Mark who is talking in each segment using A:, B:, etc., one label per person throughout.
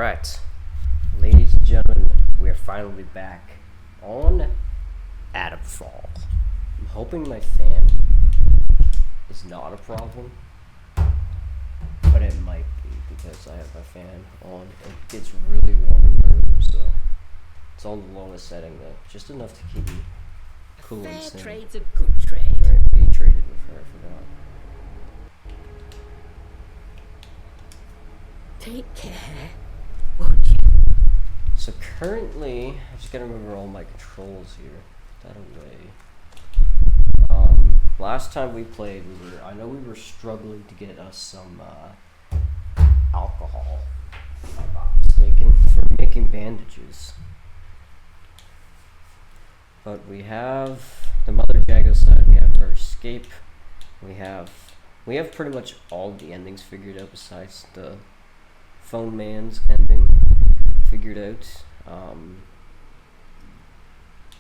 A: Alright, ladies and gentlemen, we are finally back on Atomfall. I'm hoping my fan is not a problem, but it might be because I have my fan on. It gets really warm in my room, so it's on the lowest setting though, just enough to keep me cool and sane.
B: Fair trade's a good trade.
A: Alright, we traded with her, I forgot.
B: Take care, won't you?
A: So currently, I just gotta remember all my controls here. Put that away. Last time we played, I know we were struggling to get us some alcohol, if I'm not mistaken, for making bandages. But we have the Mother Jago side. We have our escape. We have pretty much all the endings figured out besides the Phone Man's ending figured out.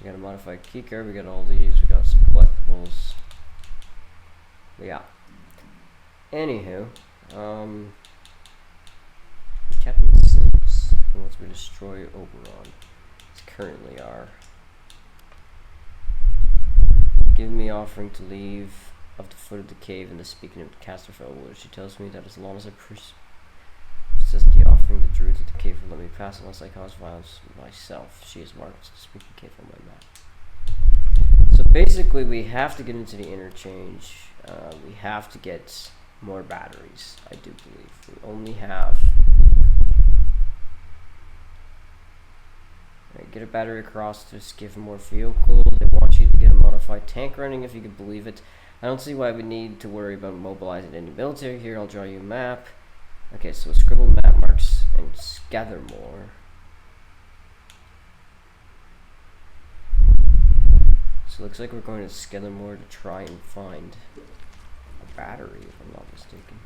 A: We got a modified keycard, we got all these, we got some collectibles. Yeah. Anywho, Captain Sims wants me to destroy Oberon. It's currently our. Give me offering to leave up the foot of the cave in the speaking of Atomfall woods. She tells me that as long as I persist the offering, the Druid'S of the cave will let me pass unless I cause violence myself. She is marked to speak the cave on my map. So basically, we have to get into the interchange. We have to get more batteries, I do believe. We only have. Alright, get a battery across to give more vehicle. They want you to get a modified tank running, if you can believe it. I don't see why we need to worry about mobilizing any military here. I'll draw you a map. Okay, so scribble map marks and gather more. So it looks like we're going to Skethermore to try and find a battery, if I'm not mistaken.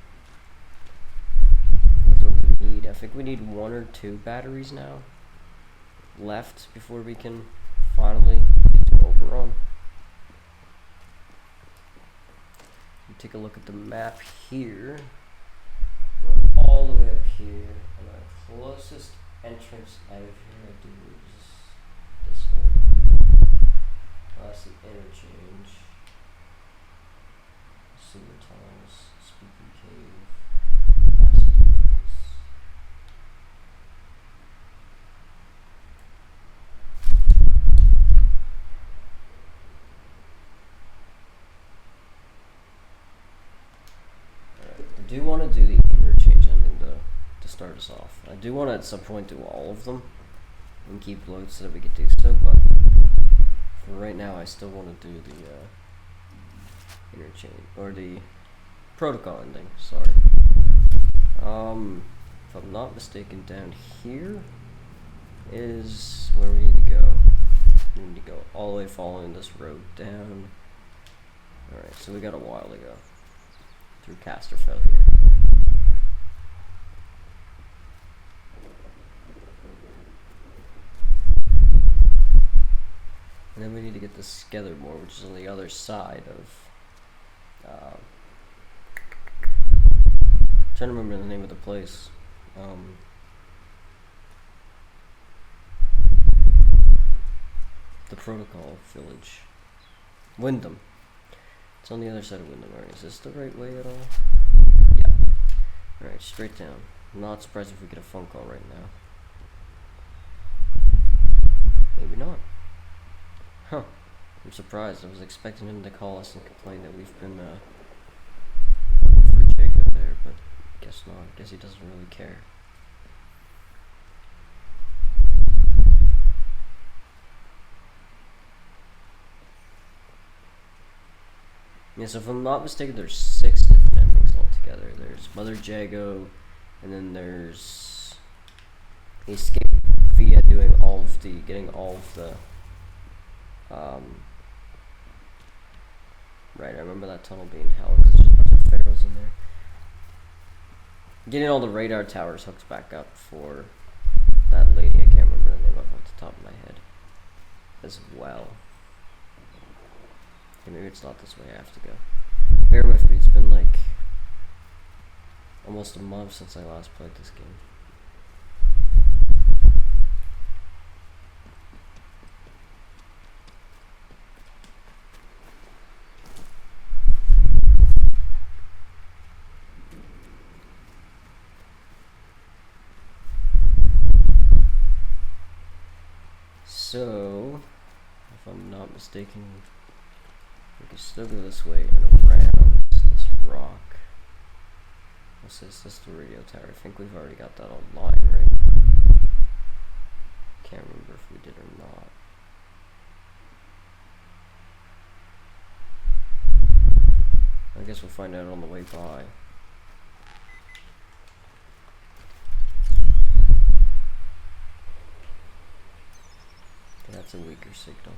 A: That's what we need. I think we need 1 or 2 batteries now left before we can finally get to Oberon. Take a look at the map here. We're all the way up here, and our closest entrance out of here, I do believe, is this one. That's the interchange. Sewer tunnels, spooky cave, castles. Alright, I do want to do the interchange ending though, to start us off. I do want to at some point do all of them and keep loads so that we could do so, but for right now I still want to do the interchange, or the protocol ending, sorry. If I'm not mistaken, down here is where we need to go. We need to go all the way following this road down. Alright, so we got a while to go through Casterfell here. And then we need to get to Skethermore, which is on the other side of. Trying to remember the name of the place. The Protocol Village. Wyndham. It's on the other side of Wyndham. Alright, is this the right way at all? Yeah. Alright, straight down. I'm not surprised if we get a phone call right now. Maybe not. Huh. I'm surprised. I was expecting him to call us and complain that we've been for Jacob there, but guess not. Guess he doesn't really care. Yeah, so if I'm not mistaken, there's 6 different endings altogether. There's Mother Jago, and then there's Escape via getting all of the right, I remember that tunnel being hell because there's a bunch of pharaohs in there. Getting all the radar towers hooked back up for that lady, I can't remember the name off the top of my head, as well. Okay, maybe it's not this way I have to go. Bear with me, it's been like almost a month since I last played this game. So, if I'm not mistaken, we can still go this way and around this rock. What's this? This is the radio tower. I think we've already got that online, right? Can't remember if we did or not. I guess we'll find out on the way by. That's a weaker signal.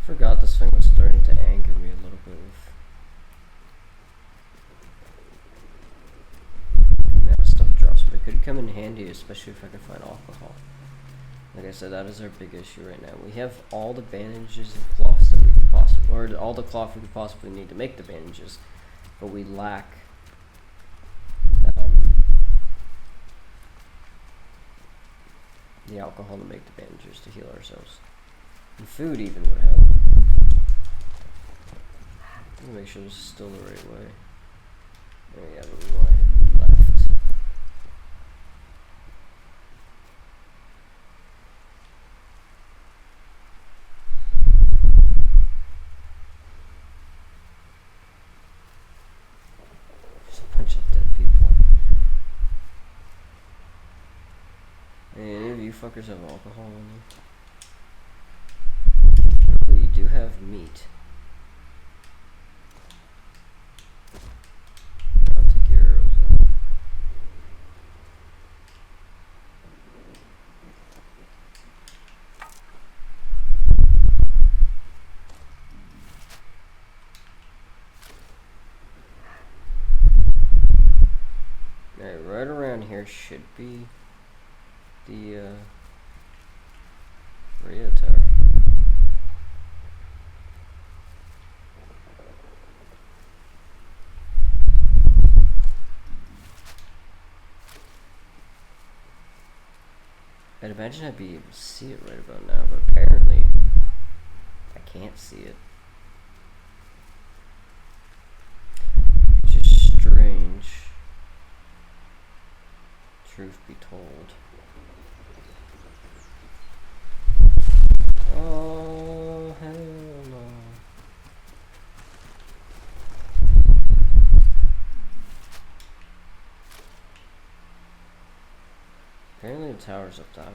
A: Forgot this thing was starting to anger me a little bit with amount of stuff drops, but it could come in handy, especially if I could find alcohol. Like I said, that is our big issue right now. We have all the bandages and cloths that we could possibly, or all the cloth we could possibly need to make the bandages, but we lack the alcohol to make the bandages to heal ourselves. And food even would help. Let me make sure this is still the right way. Oh yeah, but we want to hit left. There's a bunch of dead people. Any of you fuckers have alcohol on you? Oh, you do have meat. I'll take your arrows then. Alright, right around here should be the radio tower. I'd imagine I'd be able to see it right about now, but apparently I can't see it. Which is strange, truth be told. Oh, hell no. Apparently the tower's up that way.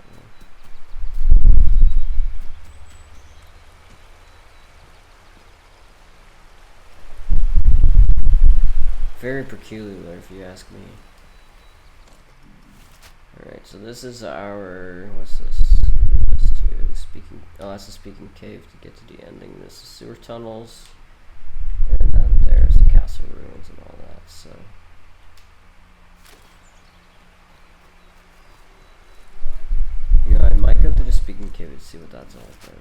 A: Very peculiar, if you ask me. Alright, so this is our, what's this? This to speaking, oh, that's the speaking cave to get to the ending. This is sewer tunnels, and then there's the castle ruins and all that, so. You know, I might go to the speaking cave to see what that's all about.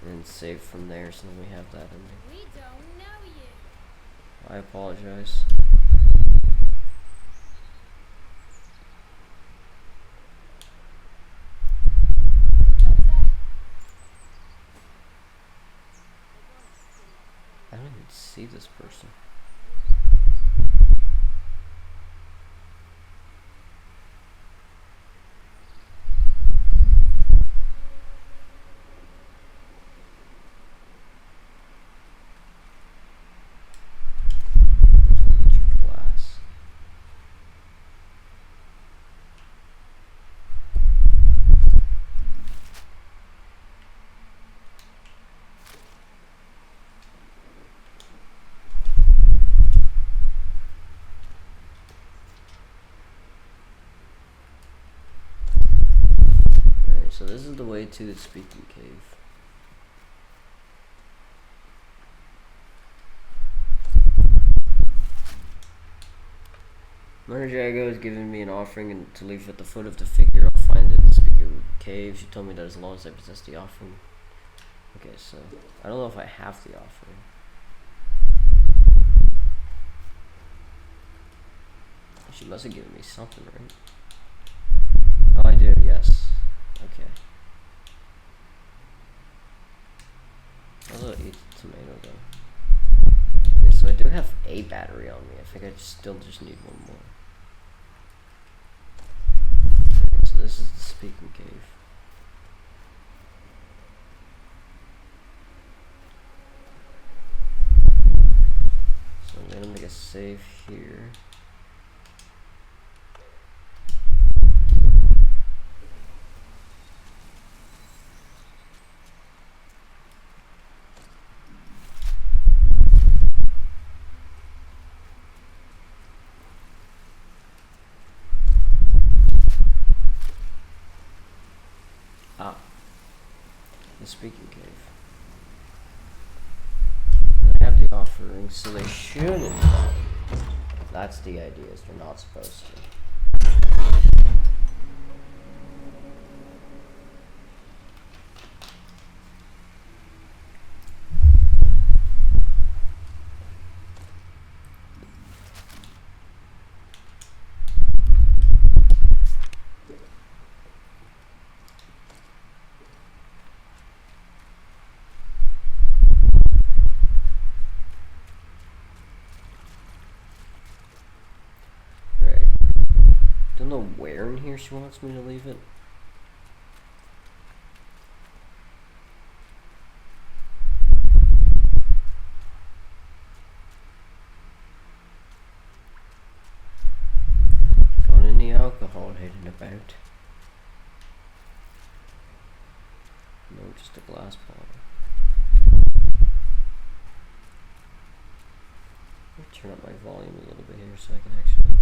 A: And save from there so that we have that ending.
C: We don't know you.
A: I apologize. I don't even see this person. Get your glass. Alright, so this is the way to the speaking cave. Mother Jago is giving me an offering and to leave at the foot of the figure. I'll find it in the speaking cave. She told me that as long as I possess the offering. Okay, so I don't know if I have the offering. She must have given me something, right? Oh, I do, yes. Okay. I'll eat the tomato, though. Okay, so I do have a battery on me. I think I still just need one more. Okay, so this is the speaking cave. So I'm gonna make a save here. Ah, the speaking cave. I have the offerings, so they shouldn't. That's the idea, is they're not supposed to. Right. Don't know where in here she wants me to leave it. Got any alcohol hidden about? No, just a glass bottle. I'll turn up my volume a little bit here so I can actually.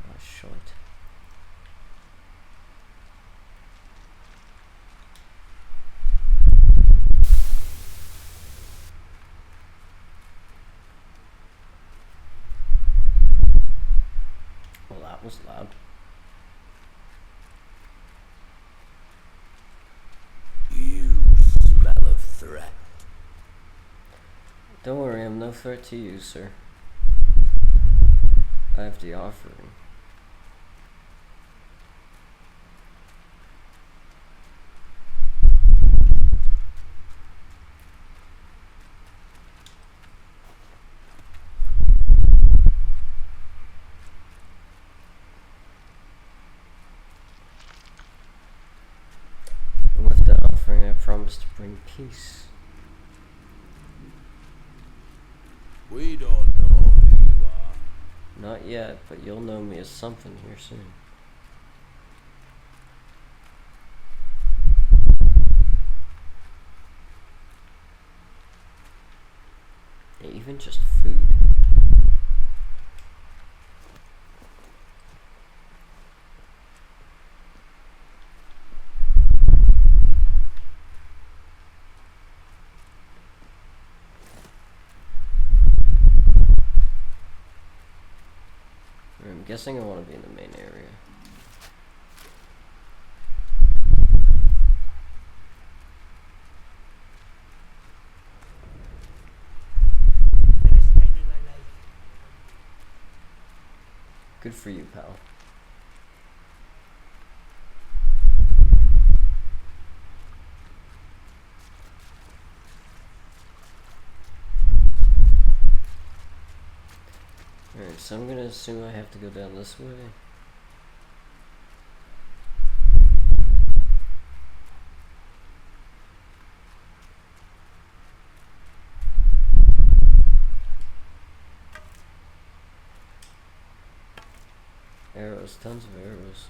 A: Oh, shit. Well, that was loud.
B: You smell of threat.
A: Don't worry, I'm no threat to you, sir. I have the offering. And with that offering, I promise to bring peace.
B: We don't know who you are.
A: Not yet, but you'll know me as something here soon. Even just food. I'm guessing I want to be in the main area. Good for you, pal. Alright, so I'm gonna assume I have to go down this way. Arrows, tons of arrows.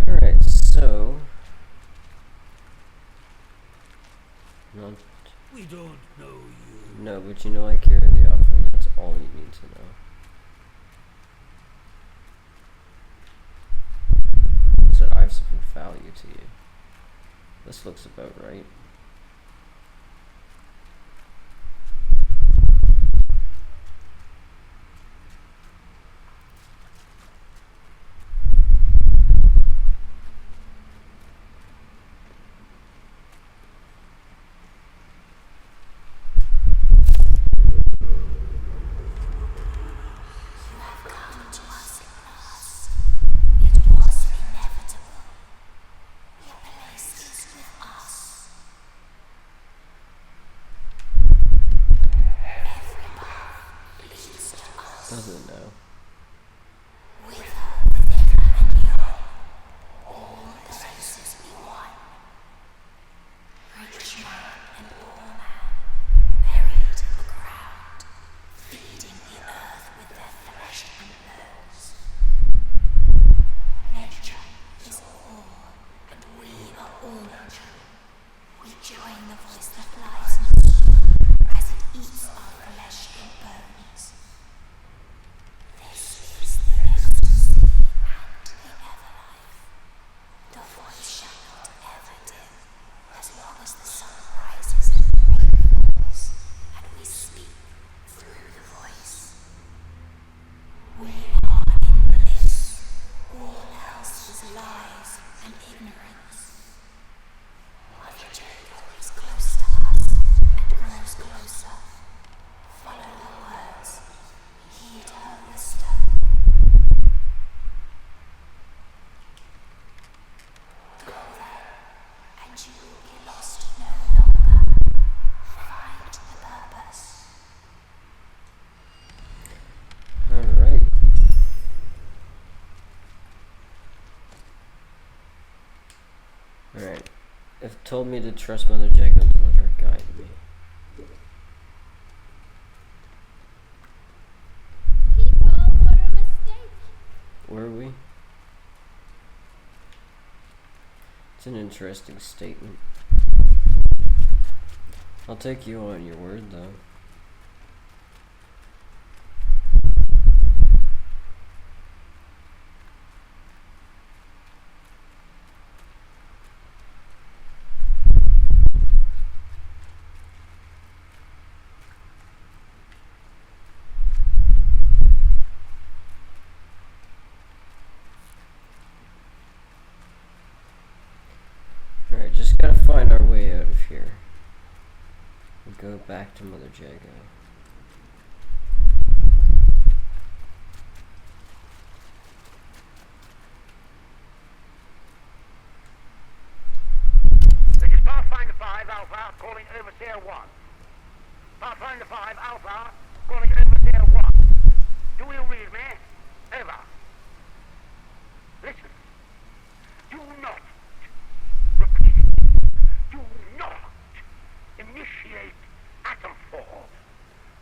A: Alright, so not.
B: We don't know you.
A: No, but you know I carry the offering. That's all you need to know. So I have something of value to you. This looks about right. who know? Alright. Alright. It told me to trust Mother Jacob to let her guide me.
C: People, what a mistake.
A: Were we? It's an interesting statement. I'll take you on your word, though. Alright, just gotta find our way out of here. And go back to Mother Jago.
D: This is Pathfinder 5 Alpha calling Overseer 1. Pathfinder 5 Alpha calling Overseer 1. Do you read me? Over. Listen. Do not, repeat, do not initiate Atomfall.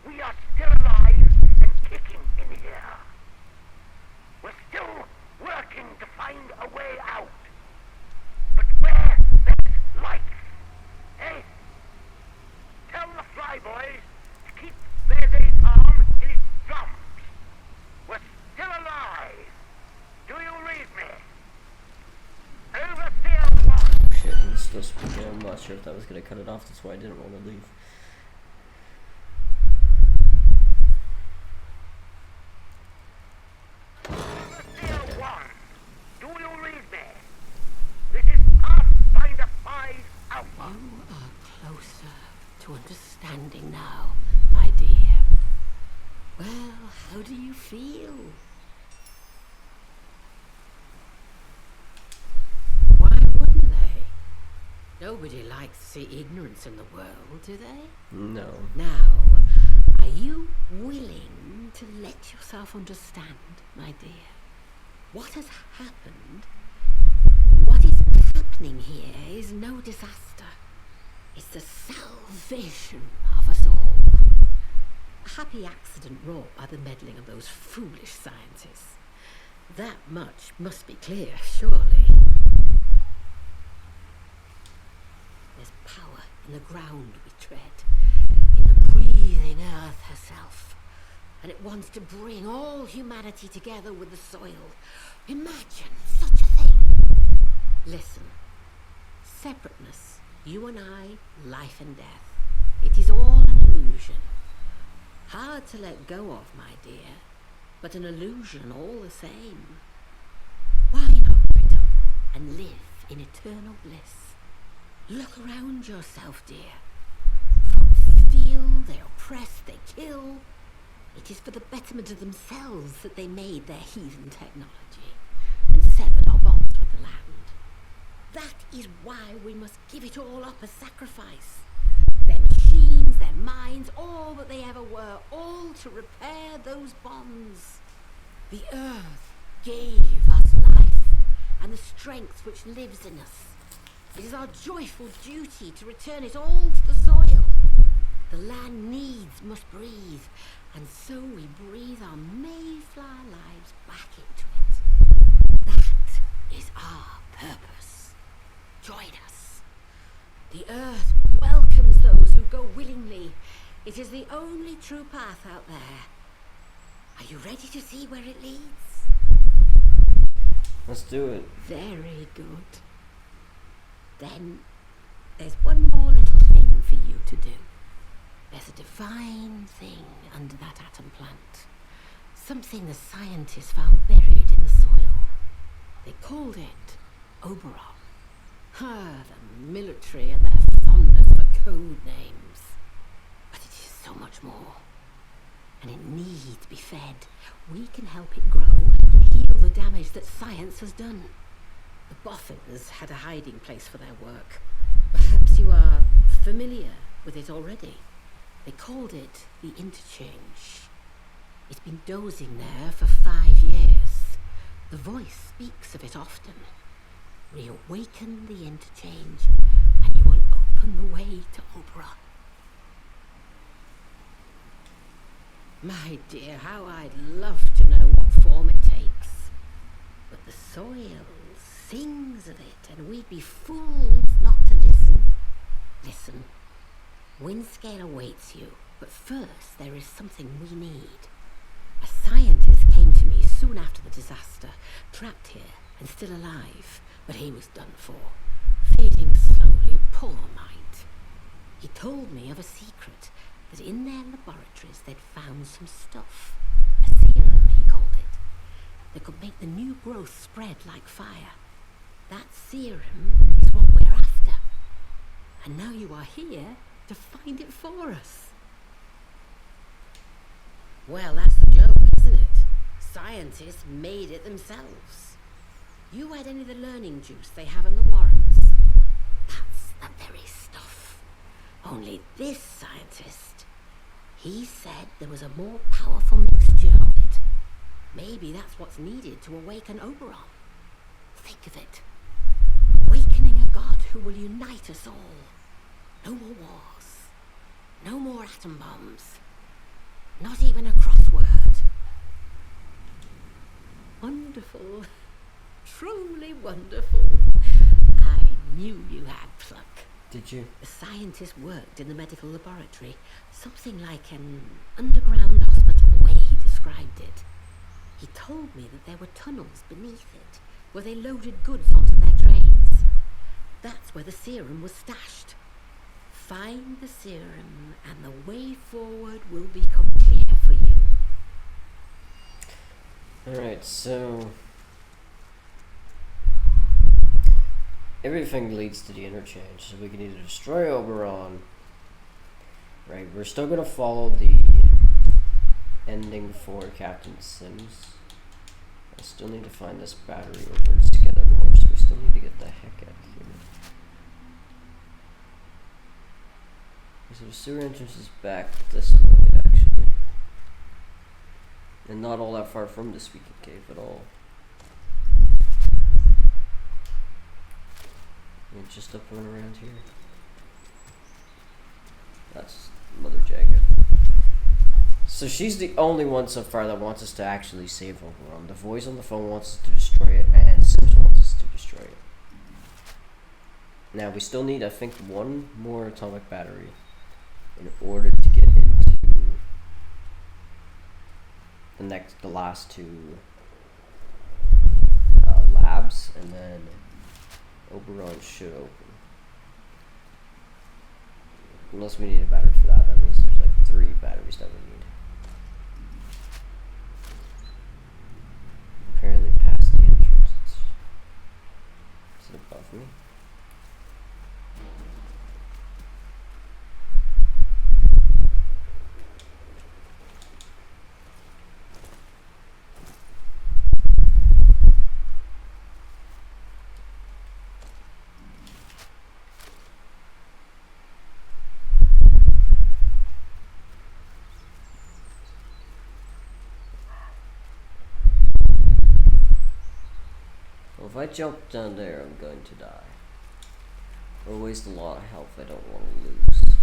D: We are still alive and kicking in here. We're still working to find a way out. But where there's life, eh? Tell the flyboys to keep their napalm in its drums. We're still alive. Do you read me? Overseer 1.
A: Shit, he's still speaking. I'm not sure if that was gonna cut it off, that's why I didn't want to leave.
D: Overseer 1. Do you read me? This is Pathfinder 5 Alpha.
E: You are closer to understanding now, my dear. Well, how do you feel? Why wouldn't they? Nobody likes to see ignorance in the world, do they?
A: No.
E: Now, are you willing to let yourself understand, my dear? What has happened, what is happening here is no disaster. It's the salvation of us all. A happy accident wrought by the meddling of those foolish scientists. That much must be clear, surely. There's power in the ground we tread, in the breathing earth herself. And it wants to bring all humanity together with the soil. Imagine such a thing. Listen, separateness, you and I, life and death. It is all an illusion. Hard to let go of, my dear, but an illusion all the same. Why not brittle and live in eternal bliss? Look around yourself, dear. Folks steal, they oppress, they kill. It is for the betterment of themselves that they made their heathen technology and severed our bonds with the land. That is why we must give it all up as sacrifice. Their machines, their minds, all that they ever were, all to repair those bonds. The earth gave us life and the strength which lives in us. It is our joyful duty to return it all to the soil. The land needs must breathe, and so we breathe our Mayflower lives back into it. That is our purpose. Join us. The earth welcomes those who go willingly. It is the only true path out there. Are you ready to see where it leads?
A: Let's do it.
E: Very good. Then there's one more little thing for you to do. There's a divine thing under that atom plant. Something the scientists found buried in the soil. They called it Oberon. The military and their fondness for code names. But it is so much more. And it needs to be fed. We can help it grow and heal the damage that science has done. The Boffins had a hiding place for their work. Perhaps you are familiar with it already. They called it the Interchange. It's been dozing there for 5 years. The voice speaks of it often. Reawaken the Interchange, and you will open the way to Oberon. My dear, how I'd love to know what form it takes. But the soil sings of it, and we'd be fools not to listen. Listen. Windscale awaits you, but first there is something we need. A scientist came to me soon after the disaster, trapped here and still alive, but he was done for, fading slowly, poor mite. He told me of a secret, that in their laboratories they'd found some stuff, a serum he called it, that could make the new growth spread like fire. That serum is what we're after, and now you are here to find it for us. Well, that's the joke, isn't it? Scientists made it themselves. You had any of the learning juice they have in the Warrens? That's the very stuff. Only this scientist, he said there was a more powerful mixture of it. Maybe that's what's needed to awaken Oberon. Think of it. Awakening a god who will unite us all. No more wars. No more atom bombs. Not even a crossword. Wonderful. Truly wonderful. I knew you had pluck.
A: Did you?
E: The scientist worked in the medical laboratory. Something like an underground hospital, the way he described it. He told me that there were tunnels beneath it, where they loaded goods onto their trains. That's where the serum was stashed. Find the serum, and the way forward will become clear for you.
A: Alright, so everything leads to the interchange, so we can either destroy Oberon. Right, we're still gonna follow the ending for Captain Sims. I still need to find this battery over in Skellimore, so we still need to get the heck out of here. So the sewer entrance is back this way, actually. And not all that far from the Speaking Cave at all. And just up and around here. That's Mother Jaga. So she's the only one so far that wants us to actually save Oberon. The voice on the phone wants us to destroy it, and Sims wants us to destroy it. Now we still need, I think, one more atomic battery in order to get into the last two labs, and then Oberon should open. Unless we need a battery for that, that means there's like 3 batteries that we need. Apparently past the entrance. Is it above me? Well, if I jump down there, I'm going to die. Or waste a lot of health I don't want to lose.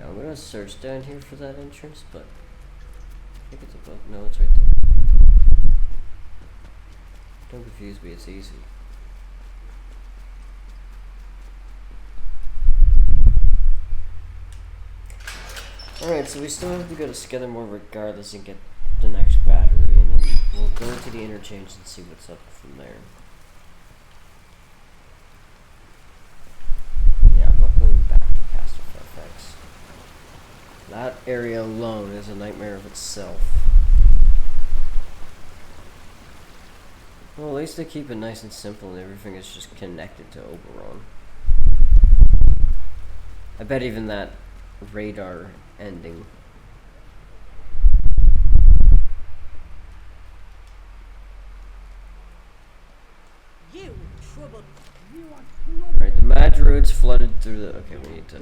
A: I'm gonna search down here for that entrance, but I think it's above. No, it's right there. Don't confuse me, it's easy. Alright, so we still have to go to Skethermore regardless and get the next battery, and then we'll go to the interchange and see what's up from there. Yeah, I'm not going back to Casterfell, thanks. That area alone is a nightmare of itself. Well, at least they keep it nice and simple and everything is just connected to Oberon. I bet even that radar ending.
E: You troubled.
A: Alright, the mad druids flooded through the. Okay, we need to.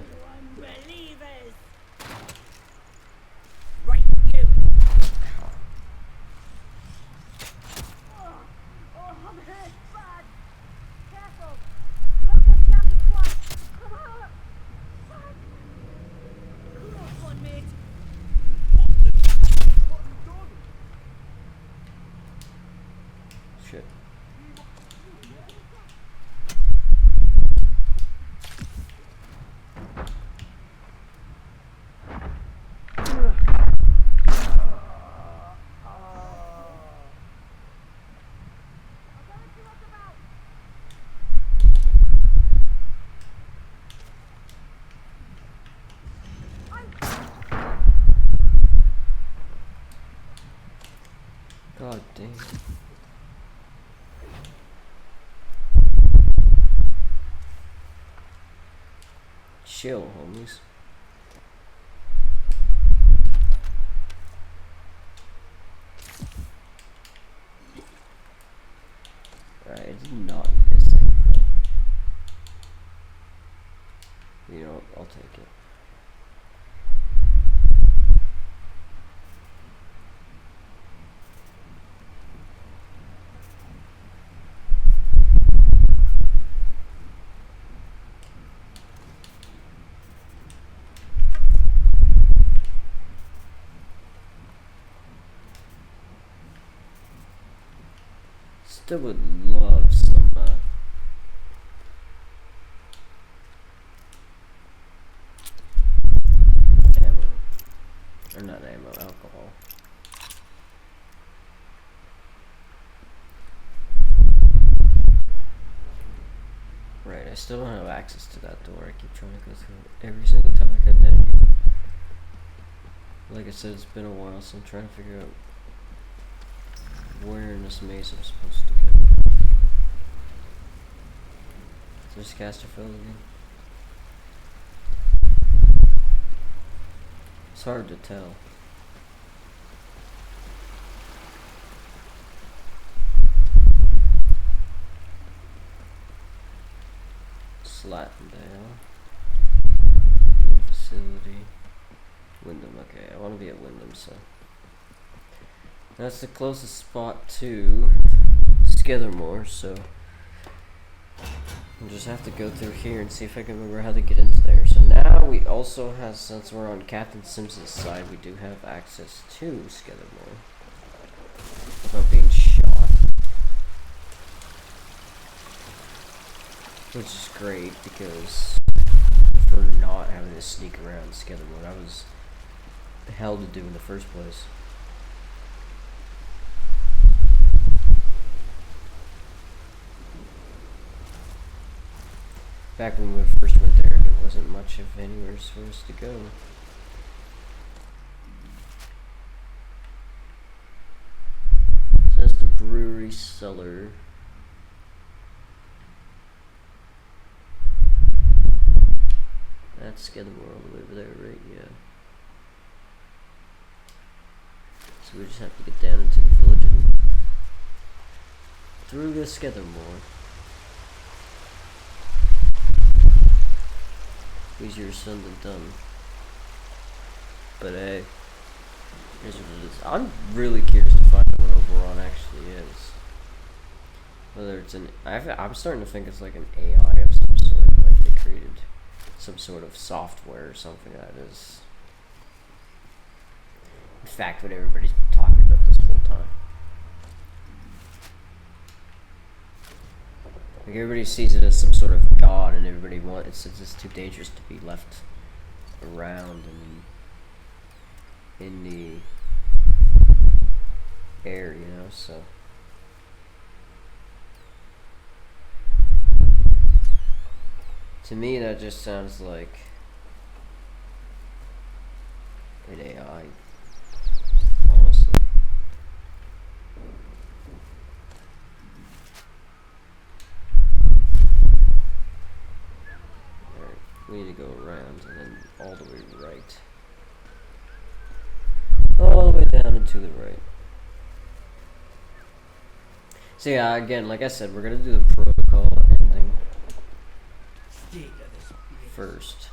E: Unbelievers! Right, you!
C: Oh, I'm hurt bad. Careful. Look at Jammy twice. Come on. Fuck.
E: Close one, mate.
A: Shit. God damn. Chill, homies. Right, I did not miss anything. You know what, I'll take it. Still would love some ammo. Or not ammo, alcohol. Right, I still don't have access to that door. I keep trying to go through it every single time I come down here. Like I said, it's been a while, so I'm trying to figure out where in this maze I'm supposed to go. There's Casterfell again. It's hard to tell. Slatendale. Main facility. Wyndham, okay, I want to be at Wyndham, so. That's the closest spot to Skethermore, so I'll just have to go through here and see if I can remember how to get into there. So now we also have, since we're on Captain Simpson's side, we do have access to Skethermore without being shot, which is great because for not having to sneak around Skethermore, that was hell to do in the first place. Back when we first went there, there wasn't much of anywhere for us to go. So that's the brewery cellar. That's Skidmore all the way over there, right? Yeah. So we just have to get down into the village of them. Through the Skidmore. Easier said than done. But hey, here's what it is. I'm really curious to find out what Oberon actually is. Whether it's an... I'm starting to think it's like an AI of some sort. Like they created some sort of software or something that is... in fact, what everybody's been talking about this whole time. Like everybody sees it as some sort of god, and everybody wants it's just too dangerous to be left around and in the air, you know. So to me, that just sounds like an AI, honestly. We need to go around and then all the way right. All the way down and to the right. So yeah, again, like I said, we're gonna do the protocol ending first.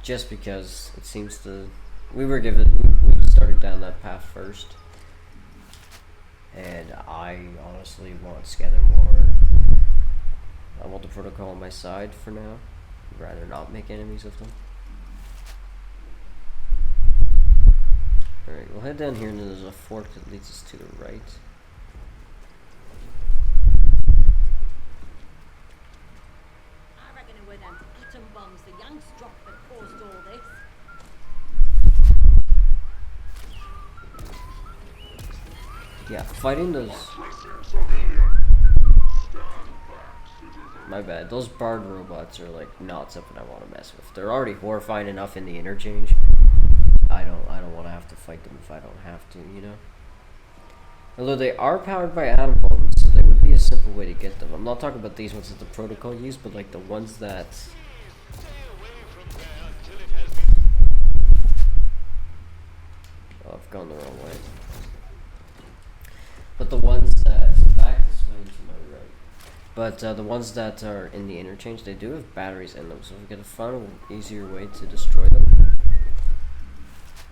A: Just because it seems to... we started down that path first. And I honestly want Skidmore. I want the protocol on my side for now. I'd rather not make enemies of them. Alright, we'll head down here and then there's a fork that leads us to the right.
E: I reckon it were them atom bombs the Yanks dropped that caused all this.
A: Yeah, fighting those... my bad. Those bard robots are like not something I want to mess with. They're already horrifying enough in the interchange. I don't want to have to fight them if I don't have to, you know. Although they are powered by atom bombs, so there would be a simple way to get them. I'm not talking about these ones that the protocol used, but like the ones that... oh, I've gone the wrong way. But the ones that... so back this way to my right. But the ones that are in the interchange, they do have batteries in them, so if we get a fun, easier way to destroy them...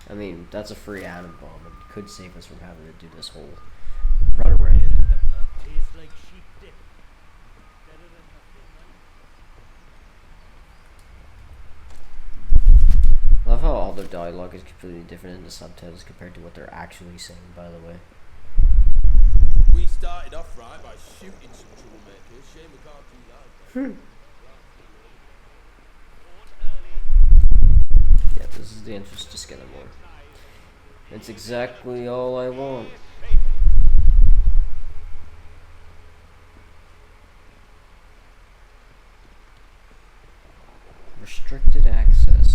A: I mean, that's a free atom bomb. It could save us from having to do this whole run around. I love how all their dialogue is completely different in the subtitles compared to what they're actually saying, by the way.
B: We started off right by shooting some troublemakers. Shame we can't do that.
A: Yeah, this is the entrance to Skidmore. It's exactly all I want. Restricted access.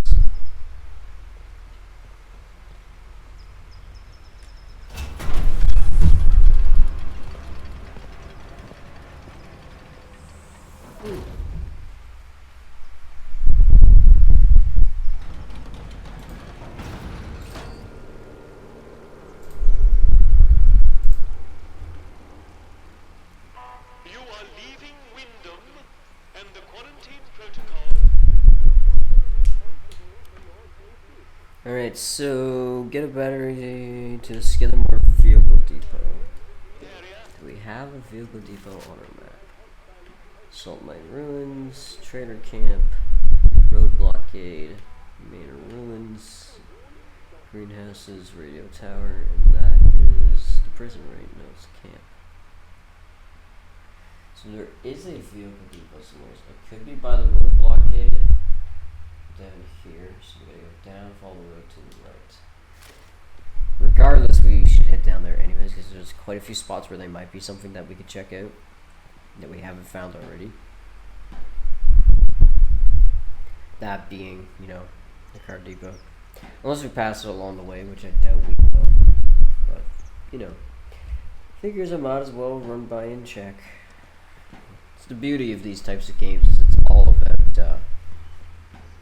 A: Alright, so get a battery to the Skidmore Vehicle Depot. Do we have a Vehicle Depot on our map? Salt Mine Ruins, Trader Camp, Road Blockade, Manor Ruins, Greenhouses, Radio Tower, and that is the prison, right? No, it's camp. So there is a Vehicle Depot somewhere. It could be by the Road Blockade. Down here, so we gotta go down, follow the road to the right. Regardless, we should head down there anyways, because there's quite a few spots where there might be something that we could check out that we haven't found already. That being, you know, the car depot. Unless we pass it along the way, which I doubt we will. But, you know, figures I might as well run by and check. It's the beauty of these types of games, is it's all about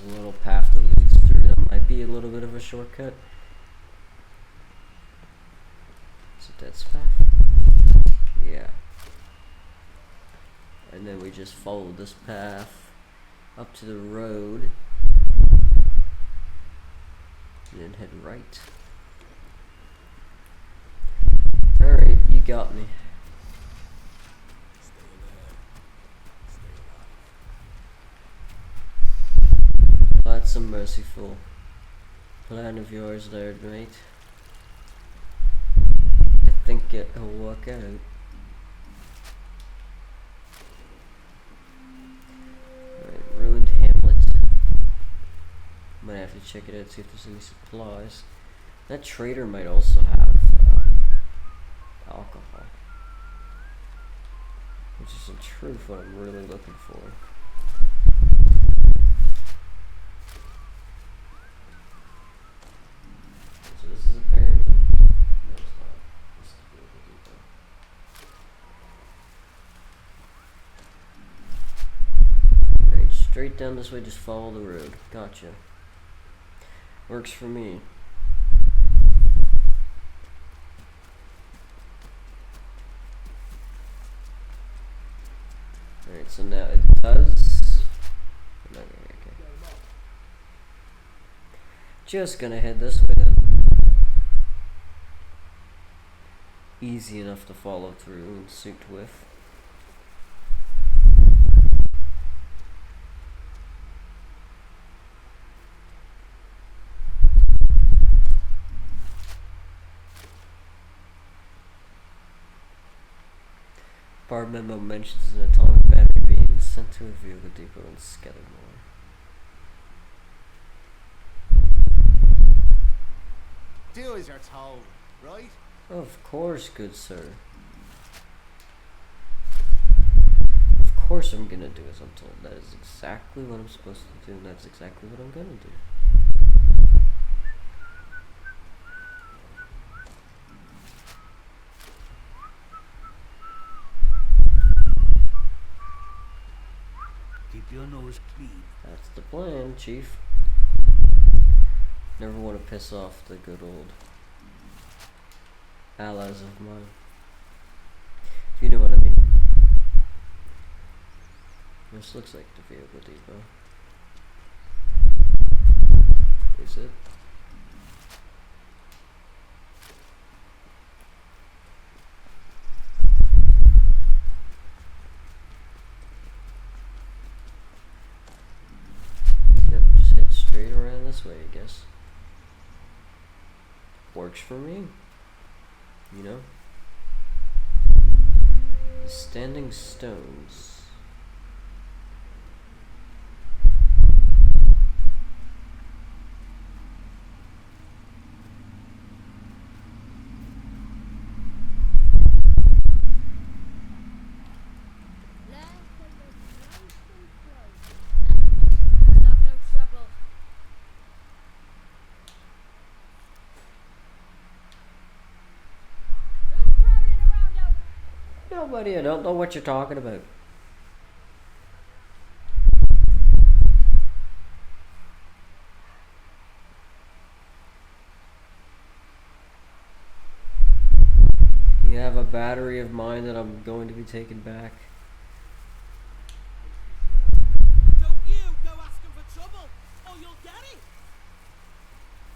A: There's a little path that leads through that might be a little bit of a shortcut. Is it that path? Yeah. And then we just follow this path up to the road and then head right. Alright, you got me. That's a merciful plan of yours there, mate. I think it'll work out. Alright, ruined hamlet. Might have to check it out, see if there's any supplies. That trader might also have alcohol, which is in truth what I'm really looking for. So this is apparently no, it's not. This is the vehicle depot. Right, straight down this way, just follow the road. Gotcha. Works for me. Alright, so now it does. Okay. Just gonna head this way then. Easy enough to follow through and suit with. Bar memo mentions an atomic battery being sent to a vehicle depot in Skidmore.
F: Do as you're told, right?
A: Of course, good sir. Of course I'm gonna do as I'm told. That is exactly what I'm supposed to do, and that's exactly what I'm gonna do.
F: Keep your nose clean.
A: That's the plan, Chief. Never want to piss off the good old allies of mine. If you know what I mean. This looks like the vehicle depot. Is it? Yep, just head straight around this way, I guess. Works for me. You know? The standing stones. Nobody, I don't know what you're talking about. You have a battery of mine that I'm going to be taking back.
B: Don't you go asking for trouble, or you'll get it.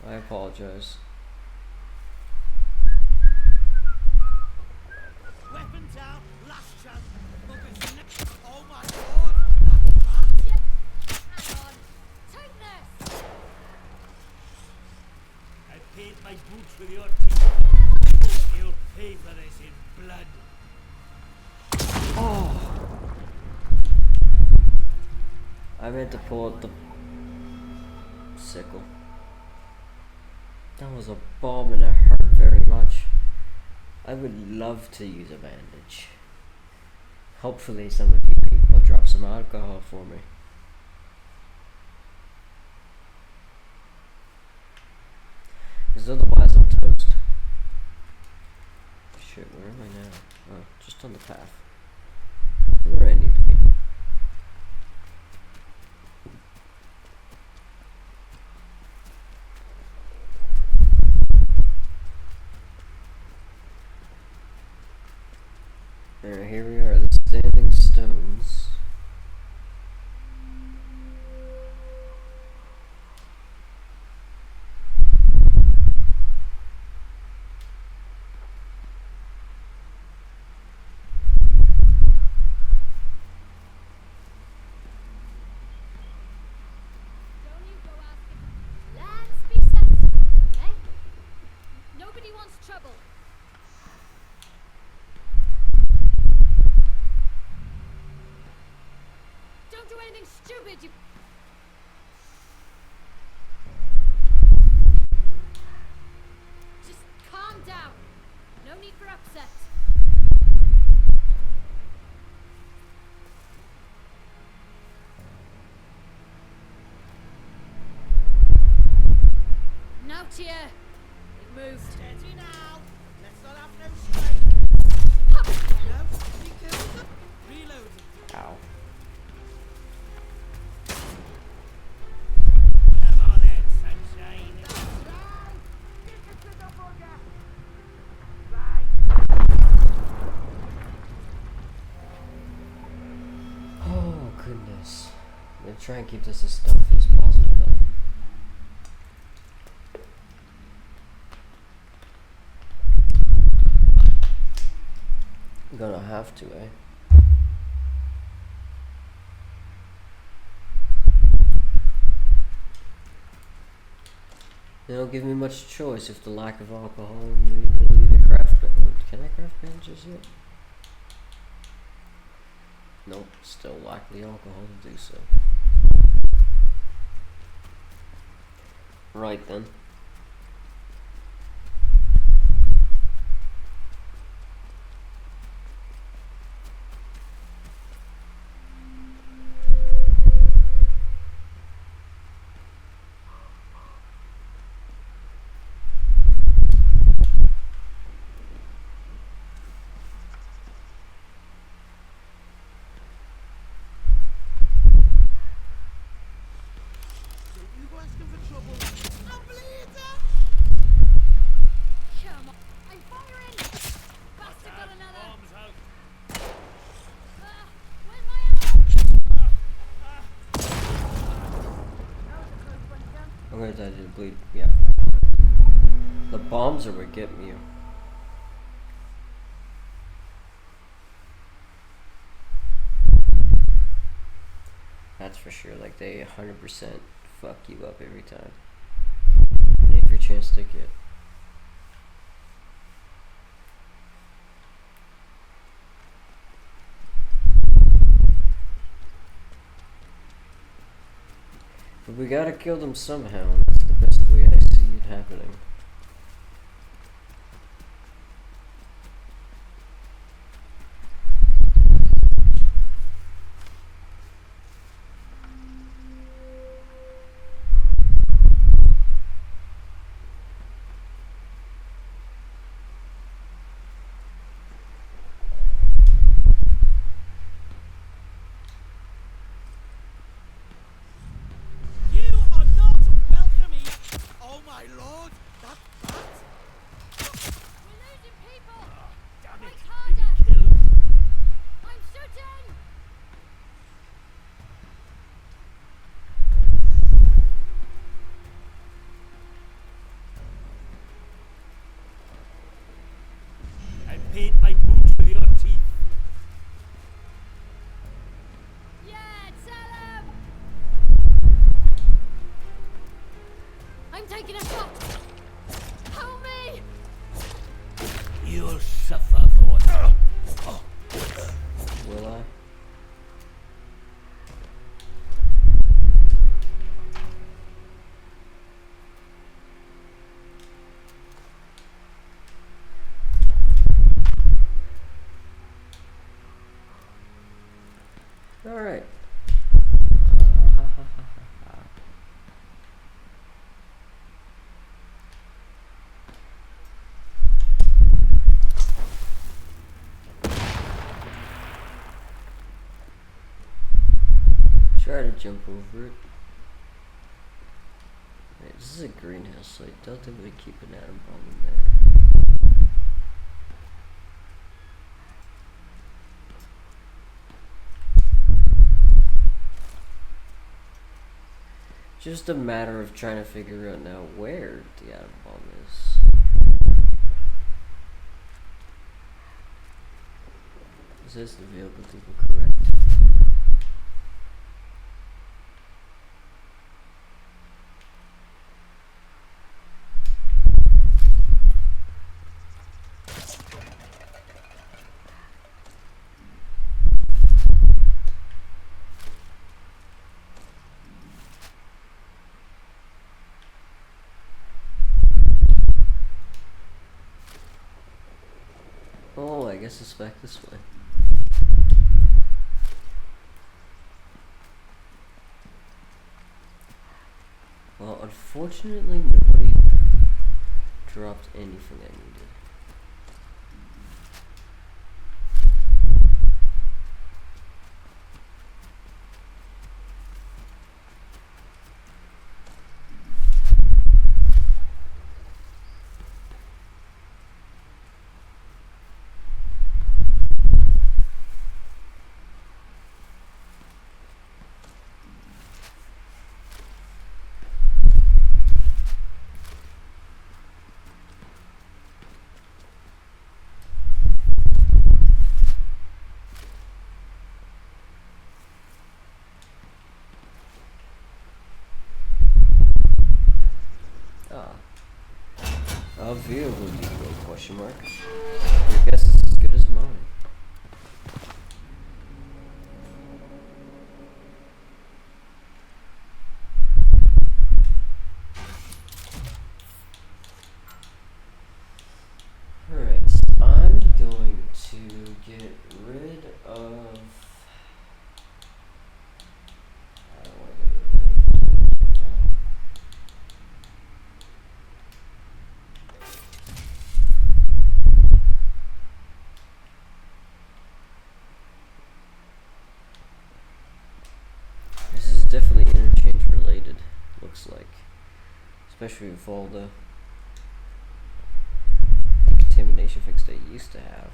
A: I apologize.
B: Weapons out, last chance. Buggers next. Oh my lord, that's bad.
C: Hang on. Take this.
G: I paid my boots with your teeth. You'll pay for this in blood.
A: Oh! I meant to pull out the sickle. That was a bomb and it hurt very much. I would love to use a bandage. Hopefully some of you people drop some alcohol for me. Because otherwise I'm toast. Shit, where am I now? Oh, just on the path. Where I need to be. Alright, here we are, the standing stones.
C: Don't you go asking. Let's be sensible, okay? Nobody wants trouble. Don't do anything stupid, you. Just calm down. No need for upset. Now, Tia. It moved.
F: Steady now. Let's not have no strain. No, be careful.
B: Reloading.
A: Ow.
G: Come on then, sunshine.
A: Oh, goodness. I'm gonna try and keep this as stealthy as possible then. I'm gonna have to, eh? They don't give me much choice if the lack of alcohol and the ability to craft can I craft bandages yet? Nope, still lack the alcohol to do so. Right then.
F: Don't you go asking for trouble. I'm bleeding.
C: Come on. I'm firing! Bastard got another!
G: Bombs out.
C: Where's my ammo?
A: I'm gonna die to the bleed. Yeah. The bombs are what get you. That's for sure. Like, they 100% fuck you up every time. And every chance they get. But we gotta kill them somehow. That's the best way I see it happening.
F: You are not welcome here. Oh my lord, that bat.
C: We're losing people!
G: Damn
C: Fight
G: it.
C: harder!
G: Kill 'em.
C: I'm shooting!
G: I paid my boots with your teeth.
C: Yeah, tell him! I'm taking a shot! Help me!
G: You'll suffer for it.
A: Will I? Alright. Try to jump over it. Wait, this is a greenhouse, so I don't think we keep an atom bomb in there. Just a matter of trying to figure out now where the atom bomb is. Is this the vehicle people correct? Oh, I guess it's back this way. Well, unfortunately, nobody dropped anything I needed. A vehicle depot, question mark. Your guess is as good as mine. Alright, so I'm going to get rid of... I don't want to get rid of anything. This is definitely interchange related, looks like. Especially with all the contamination fix they used to have.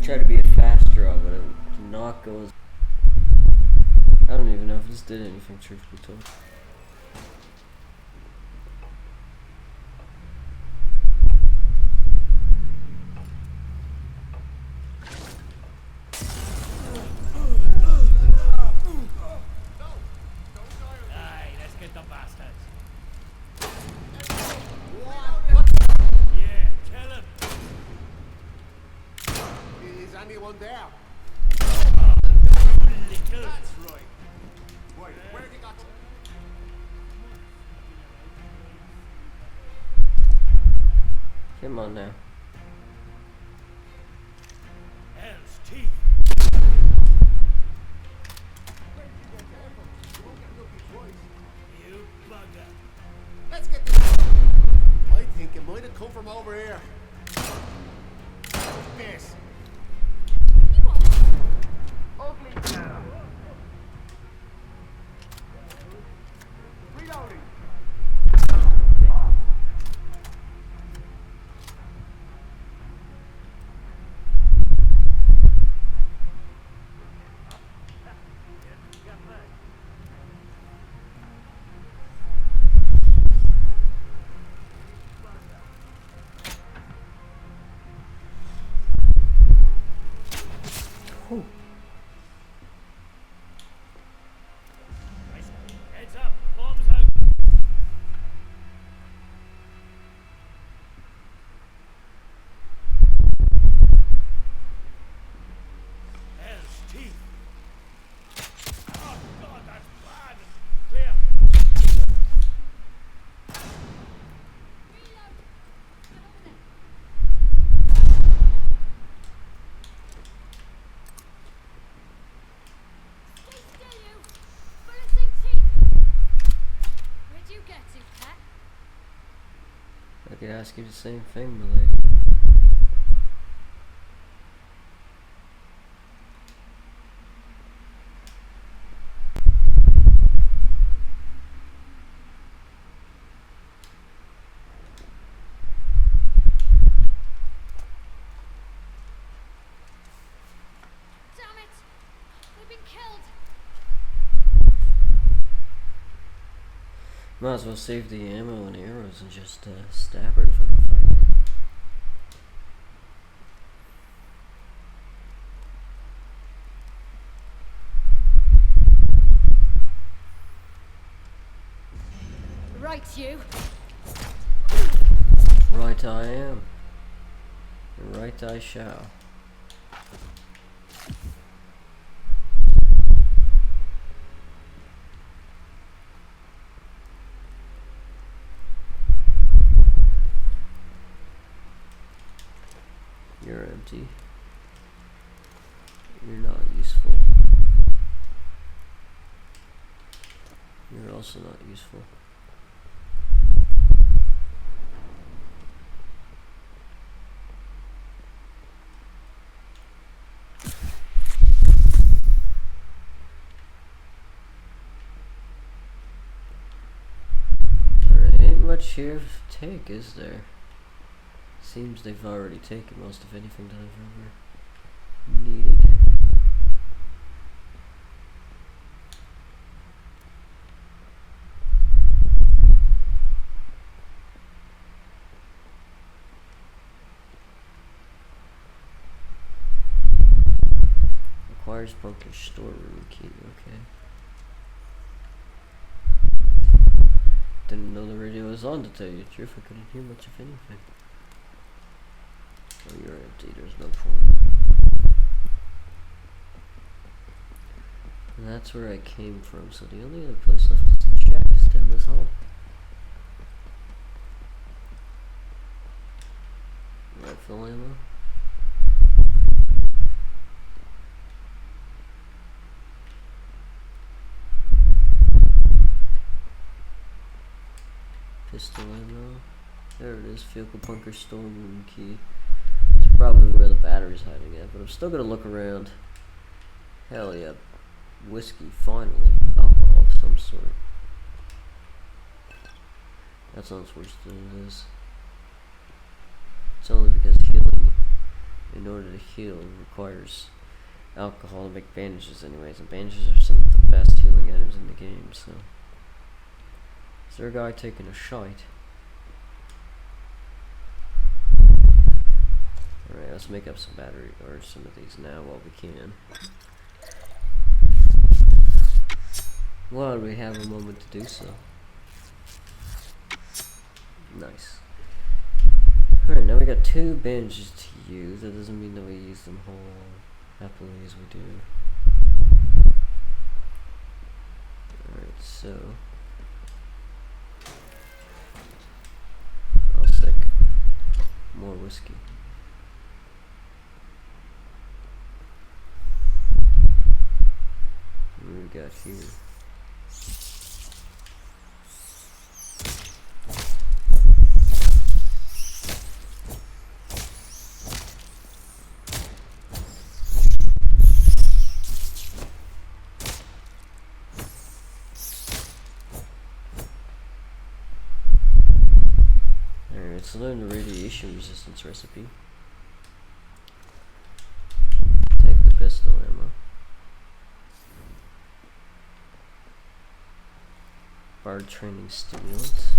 A: Try to be a fast draw, but it did not go as... I don't even know if this did anything, truth be told.
G: Aye, let's get the bastards.
D: Is anyone there?
G: Little.
D: That's right. Wait, where have you got to?
A: Come on now.
G: Hell's teeth. You bugger.
D: Let's get this. I think it might have come from over here. This. Ugly now. Reloading.
A: Whew.
G: Heads up, bombs out. Hell's teeth. Oh god, that
A: could ask you the same thing, milady.
C: Damn it! They've been killed!
A: Might as well save the ammo and arrows and just stab her if I can find her.
C: Right, you!
A: Right I am. And right I shall. You're empty. You're not useful. You're also not useful. There ain't much here to take, is there? Seems they've already taken most of anything that I've ever needed. Requires bunker storeroom key, okay. Didn't know the radio was on, to tell you the truth. I couldn't hear much of anything. Oh, you're empty, there's no point. And that's where I came from, so the only other place left is the shack is down this hall. Rifle ammo. Pistol ammo. There it is, vehicle bunker storeroom key. It's probably where the battery's hiding at, but I'm still gonna look around. Hell yeah. Whiskey, finally. Alcohol of some sort. That sounds worse than it is. It's only because healing, in order to heal, requires alcohol to make bandages anyways, and bandages are some of the best healing items in the game, so. Is there a guy taking a shite? Alright, let's make up some battery, or some of these now while we can. While we have a moment to do so. Nice. Alright, now we got 2 bandages to use. That doesn't mean that we use them whole happily as we do. Alright, so I'll sick. More whiskey. What do we got here? Let's learn the radiation resistance recipe. Take the pistol ammo. Bard training stimulants.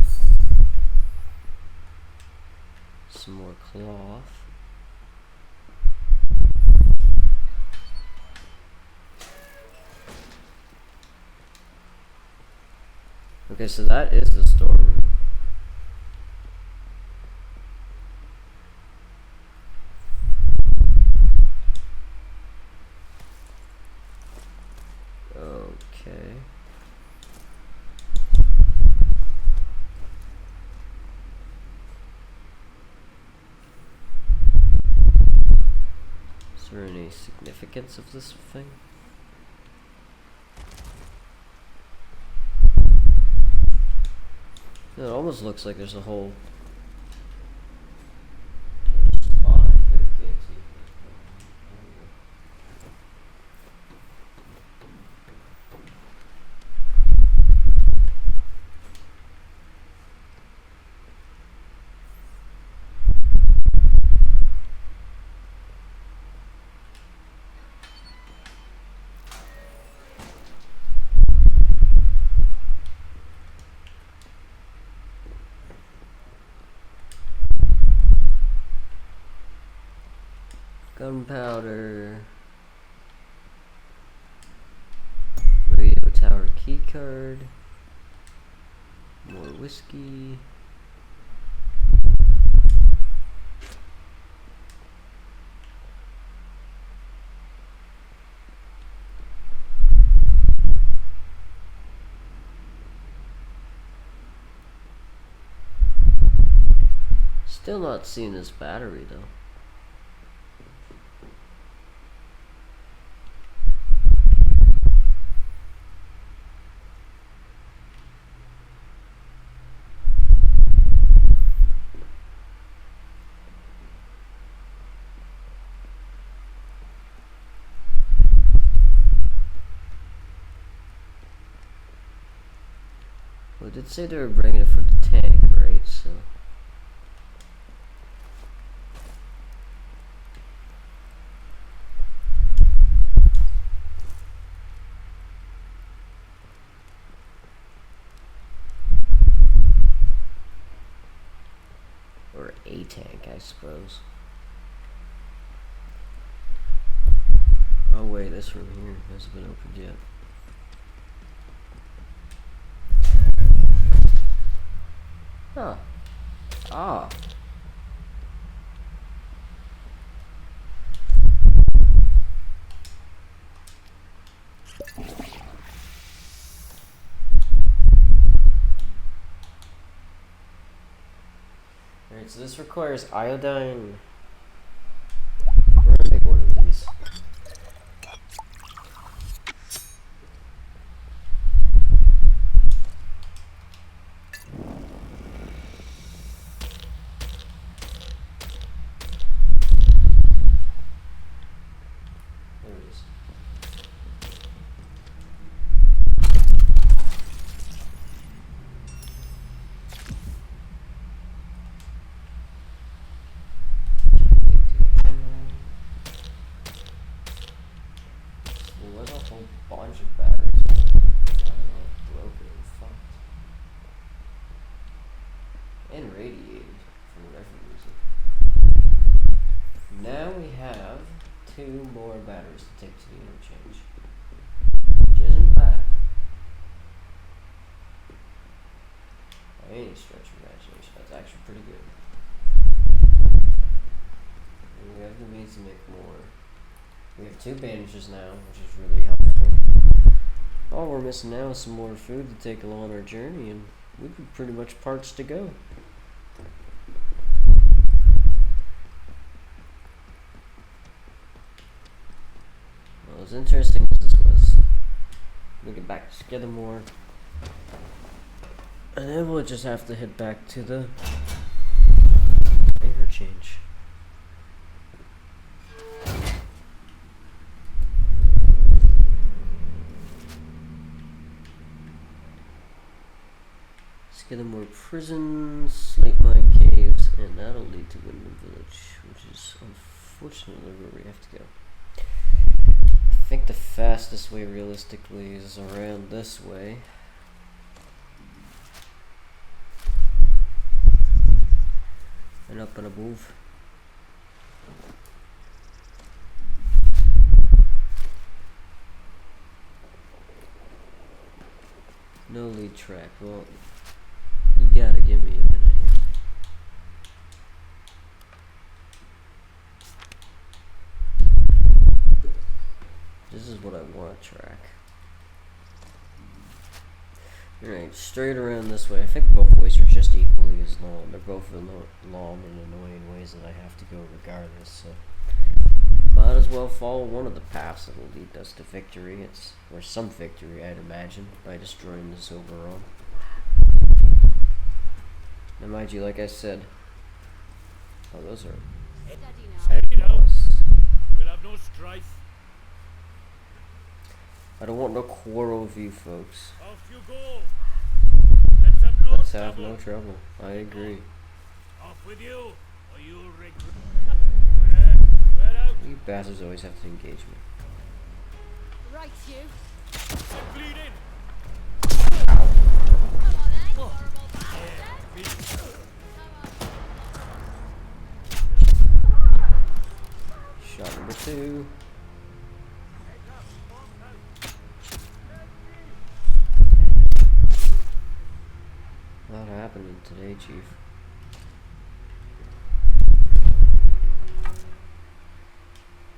A: Some more cloth. Okay, so that is the storeroom. Okay. Is there any significance of this thing? It almost looks like there's a whole Gunpowder. Radio tower keycard. More whiskey. Still not seeing this battery though. Well, it did say they were bringing it for the tank, right? So. Or a tank, I suppose. Oh wait, this room here hasn't been opened yet. Huh. Ah. Alright, so this requires iodine. We're gonna make one of these. There it is. There was a whole bunch of batteries. I don't know, broken and fucked. And radiated for whatever reason. Now we have 2 more batteries to take to the interchange. Which isn't bad. By any stretch of imagination, that's actually pretty good. And we have the means to make more. We have 2 bandages now, which is really helpful. All we're missing now is some more food to take along our journey, and we'd be pretty much parts to go. Well, as interesting as this was, we'll get back together more. And then we'll just have to head back to the interchange. Get more prisons, slate mine caves, and that'll lead to Windham Village, which is unfortunately where we have to go. I think the fastest way realistically is around this way. And up and above. No lead track. Well, you gotta give me a minute here. This is what I want to track. Alright, straight around this way. I think both ways are just equally as long. They're both long and annoying ways that I have to go regardless, so might as well follow one of the paths that will lead us to victory. Or some victory, I'd imagine, by destroying this overall. Now mind you, like I said, oh, those are
G: Steady now. We'll have no strife.
A: I don't want no quarrel with you folks.
G: Off you go. Let's have no
A: Let's have
G: trouble.
A: no trouble. I agree.
G: Off with you, or you'll regret. Where out?
A: You bastards always have to engage me.
C: Right, you.
G: I'm bleeding.
C: Come on then, horrible bastard.
A: Shot number 2. A lot happening today, Chief.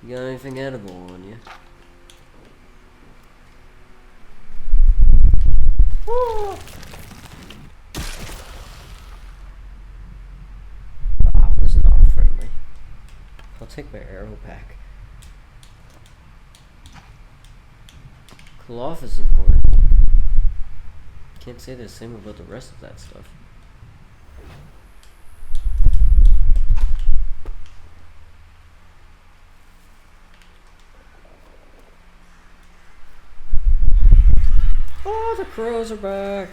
A: You got anything edible on you? Woo! That was not friendly. I'll take my arrow back. Cloth is important. Can't say the same about the rest of that stuff. Oh, the crows are back.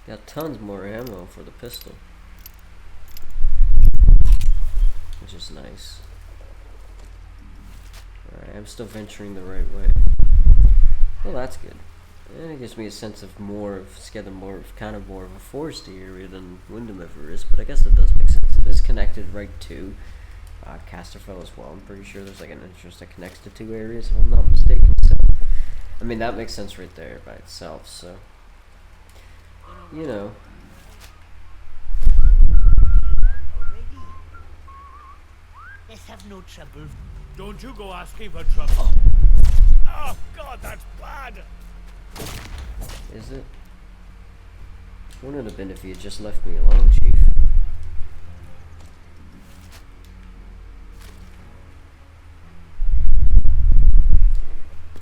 A: Got tons more ammo for the pistol, which is nice. Alright, I'm still venturing the right way. Well, that's good. And it gives me a sense of kind of more of a foresty area than Wyndham ever is, but I guess that does make sense. It is connected right to Casterfell as well. I'm pretty sure there's like an entrance that connects to 2 areas, if I'm not mistaken. So, I mean, that makes sense right there by itself, so, you know.
F: Let's have no trouble.
G: Don't you go asking for trouble. Oh, God, that's bad.
A: Is it? Wouldn't it have been if you had just left me alone, Chief?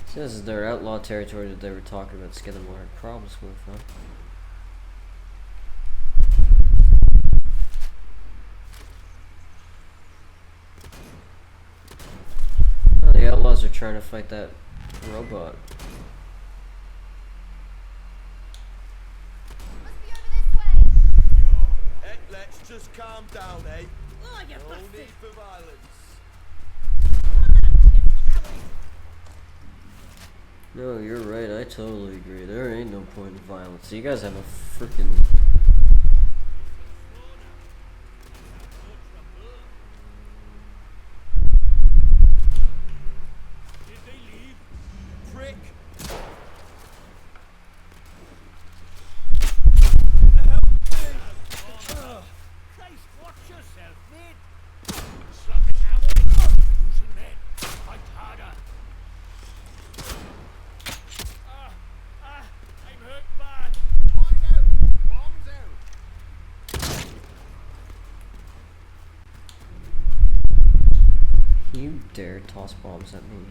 A: Says their outlaw territory that they were talking about Skidmore had problems with, huh? Oh, the outlaws are trying to fight that robot.
C: Must be over this way.
B: Hey, let's just calm down, eh?
F: Oh, you
B: No
F: bastard!
B: need for violence.
A: No, you're right. I totally agree. There ain't no point in violence. You guys have a freaking...
G: Did they leave?
B: Prick.
G: Christ, watch yourself, mate. Slug the ammo. Using men. Fight harder. I'm hurt bad.
B: Find out. Bombs out.
A: You dare toss bombs at me.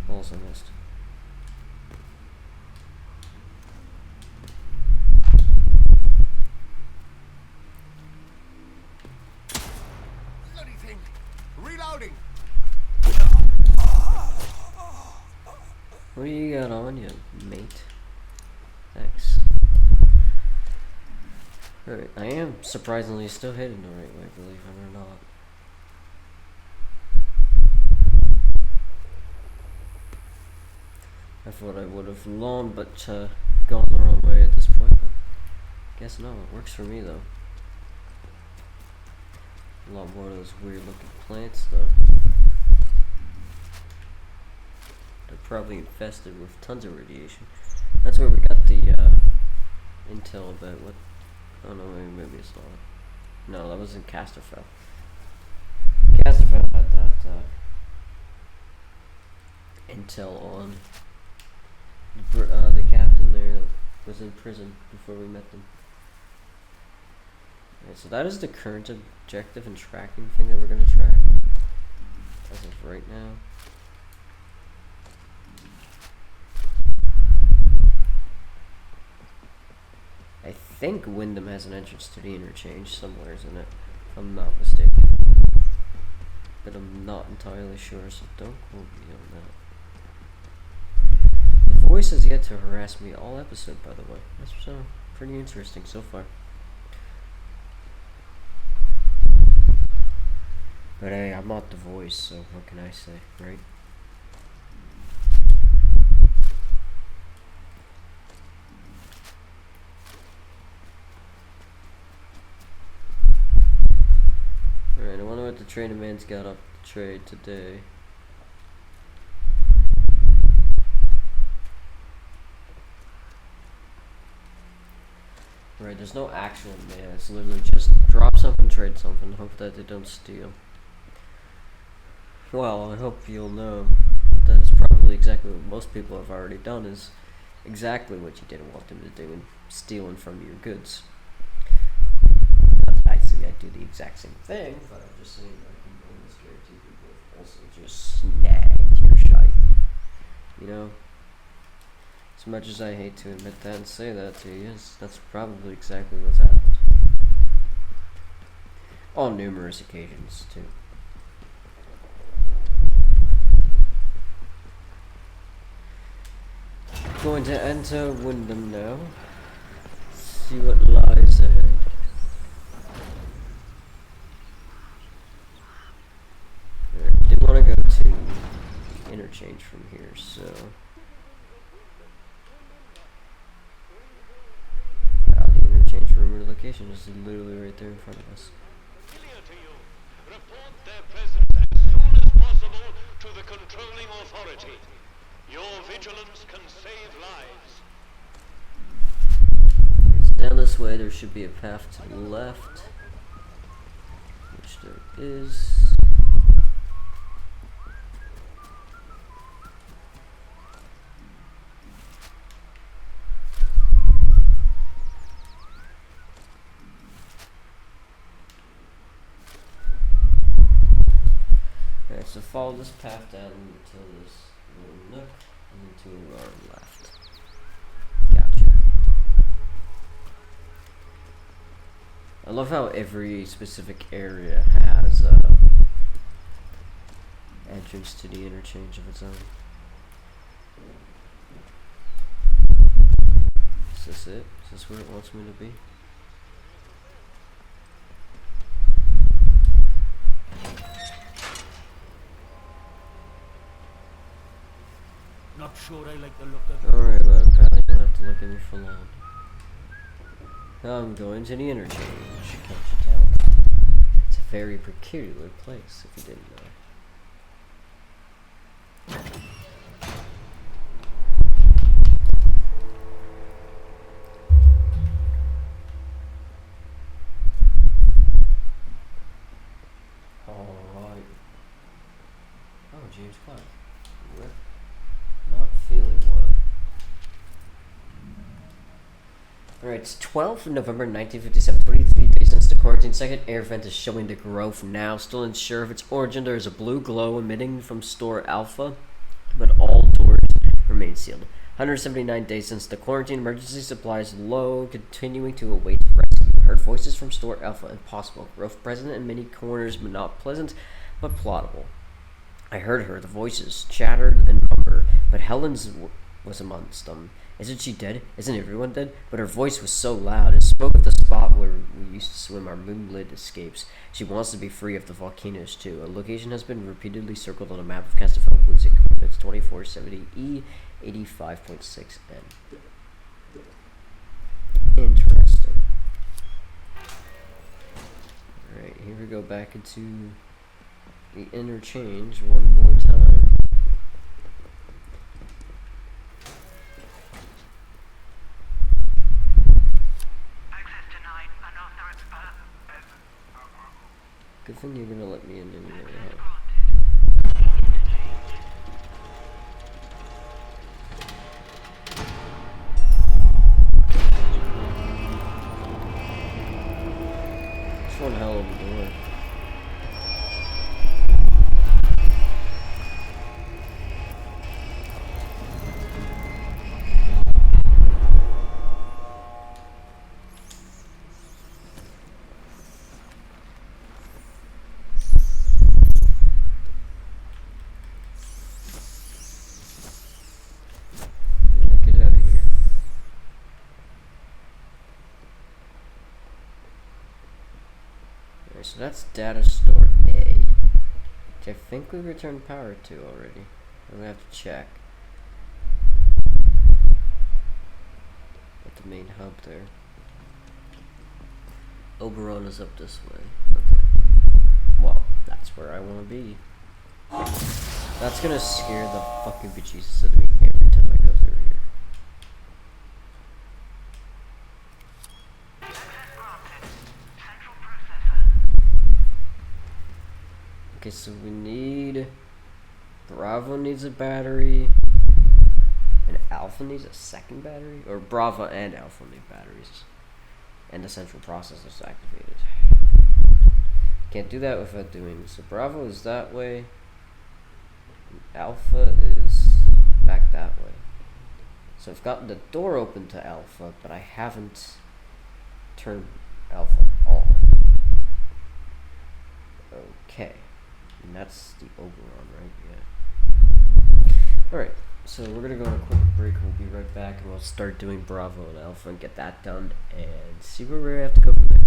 A: Also missed.
B: Bloody thing. Reloading.
A: What do you got on you, mate? Thanks. Alright, I am surprisingly still heading the right way, believe it or not. I thought I would have gone the wrong way at this point, but guess no, it works for me though. A lot more of those weird looking plants though. They're probably infested with tons of radiation. That's where we got the intel about what... Oh no, maybe it's not. No, that was in Casterfell. Casterfell had that intel on the captain there that was in prison before we met them. Alright, so that is the current objective and tracking thing that we're going to track as of right now. I think Wyndham has an entrance to the interchange somewhere, isn't it? If I'm not mistaken. But I'm not entirely sure, so don't quote me on that. The voice has yet to harass me all episode, by the way. That's pretty interesting so far. But hey, I'm not the voice, so what can I say, right? trader man's got up the trade today. Right, there's no actual man. It's literally just drop something, trade something, hope that they don't steal. Well, I hope you'll know that is probably exactly what most people have already done, is exactly what you didn't want them to do, and stealing from your goods. Actually, I do the exact same thing, but I'm just saying that I can almost guarantee people have also just snagged your shite. You know? As much as I hate to admit that and say that to you, that's probably exactly what's happened. On numerous occasions, too. Going to enter Wyndham now. See what lies ahead. I do want to go to interchange from here, so. The interchange room location is literally right there in front of us.
H: Clear to you. Report their presence as soon as possible to the controlling authority. Your vigilance can save lives.
A: It's down this way. There should be a path to the left, which there is. Alright, so follow this path down until this little nook, and then to our left. Gotcha. I love how every specific area has entrance to the interchange of its own. Is this it? Is this where it wants me to be?
G: Not sure I like the look of it.
A: Alright, but pal, you don't have to look at me for long. I'm going to the interchange, can't you tell? It's a very peculiar place, if you didn't know. Alright. Oh, James Clark. Rip. Not feeling well. Alright, it's 12th of November 1957, 43 days since the quarantine. Second air vent is showing to grow from now. Still unsure of its origin, there is a blue glow emitting from store Alpha, but all doors remain sealed. 179 days since the quarantine, emergency supplies low, continuing to await rescue. Heard voices from store Alpha, impossible. Growth present in many corners, but not pleasant, but plottable. I heard her, the voices chattered and murmured, but Helen's was amongst them. Isn't she dead? Isn't everyone dead? But her voice was so loud, it spoke of the spot where we used to swim our moonlit escapes. She wants to be free of the volcanoes too. A location has been repeatedly circled on a map of Castellfeld Woods. It's 2470E 85.6N. Interesting. Alright, here we go back into the interchange one more time. Good thing you're gonna let me in anyway, huh? It's one hell of a door. Get out of here. Alright, so that's data store A, which I think we returned power to already. I'm gonna have to check. At the main hub there. Oberon is up this way. Okay. Well, That's where I want to be. That's gonna scare the fucking bejesus out of me every time I go through here. Okay, so we need... Bravo needs a battery. And Alpha needs a second battery? Or Bravo and Alpha need batteries. And the central processor is activated. Can't do that without doing... So Bravo is that way. Alpha is back that way. So I've gotten the door open to Alpha, but I haven't turned Alpha on. Okay. And that's the overrun, right? Yeah. Alright, so we're gonna go on a quick break. We'll be right back and we'll start doing Bravo and Alpha and get that done and see where we have to go from there.